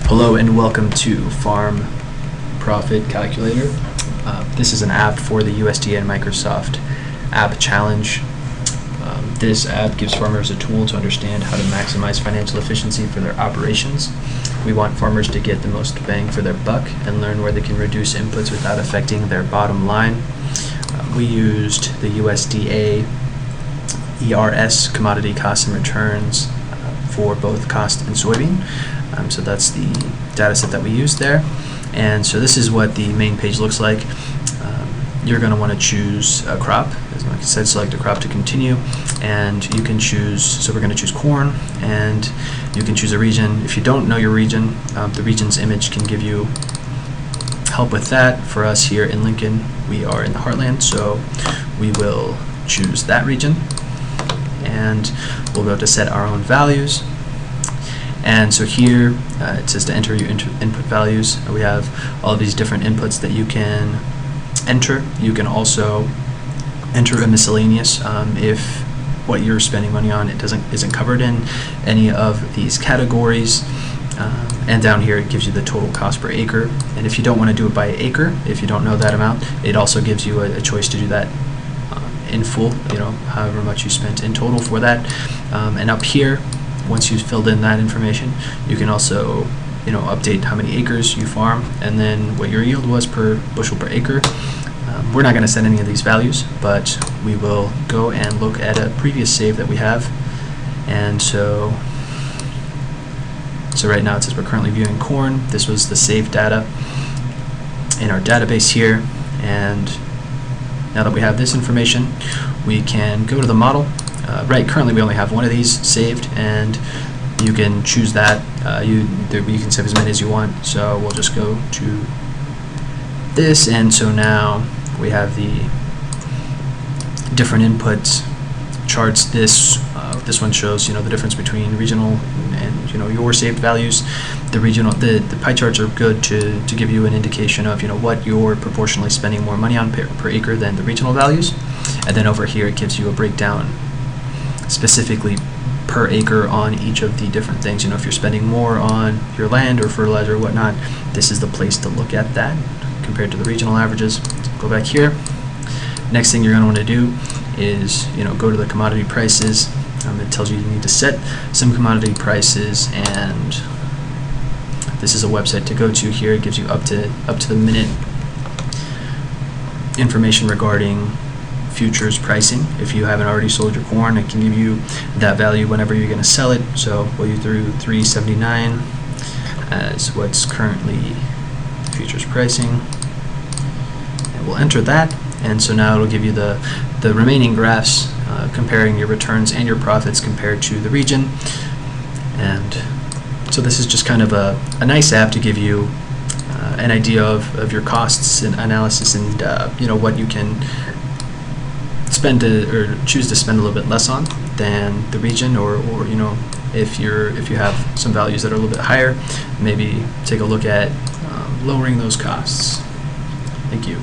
Hello and welcome to Farm Profit Calculator. This is an app for the USDA and Microsoft App Challenge. This app gives farmers a tool to understand how to maximize financial efficiency for their operations. We want farmers to get the most bang for their buck and learn where they can reduce inputs without affecting their bottom line. We used the USDA ERS commodity costs and returns for both cost and soybean. So that's the data set that we used there. And so this is what the main page looks like. You're going to want to choose a crop. As like I said, select a crop to continue, and you can choose, so we're going to choose corn, and you can choose a region. If you don't know your region, the region's image can give you help with that. For us here in Lincoln, we are in the heartland, so we will choose that region, and we'll be able to set our own values. And so here it says to enter your input values. We have all of these different inputs that you can enter. You can also enter a miscellaneous if what you're spending money on isn't covered in any of these categories. And down here it gives you the total cost per acre. And if you don't want to do it by acre, if you don't know that amount, it also gives you a choice to do that in full, however much you spent in total for that. And up here, once you've filled in that information, you can also update how many acres you farm and then what your yield was per bushel per acre. We're not going to set any of these values, but we will go and look at a previous save that we have. And so right now it says we're currently viewing corn. This was the saved data in our database here, and now that we have this information, we can go to the model. Currently we only have one of these saved, and you can choose that. You can save as many as you want, so we'll just go to this. And so now we have the different inputs charts. This one shows the difference between regional and your saved values. The pie charts are good to give you an indication of what you're proportionally spending more money on per acre than the regional values. And then over here it gives you a breakdown specifically per acre on each of the different things. If you're spending more on your land or fertilizer or whatnot, this is the place to look at that compared to the regional averages. Go back here. Next thing you're going to want to do is go to the commodity prices. It tells you need to set some commodity prices, and this is a website to go to. Here it gives you up to the minute information regarding futures pricing. If you haven't already sold your corn, it can give you that value whenever you're going to sell it. So we'll use through 379 as what's currently the futures pricing, and we'll enter that. And so now it'll give you the remaining graphs comparing your returns and your profits compared to the region. And so this is just kind of a nice app to give you an idea of your costs and analysis, and what you can spend or choose to spend a little bit less on than the region, or if you have some values that are a little bit higher, maybe take a look at lowering those costs. Thank you.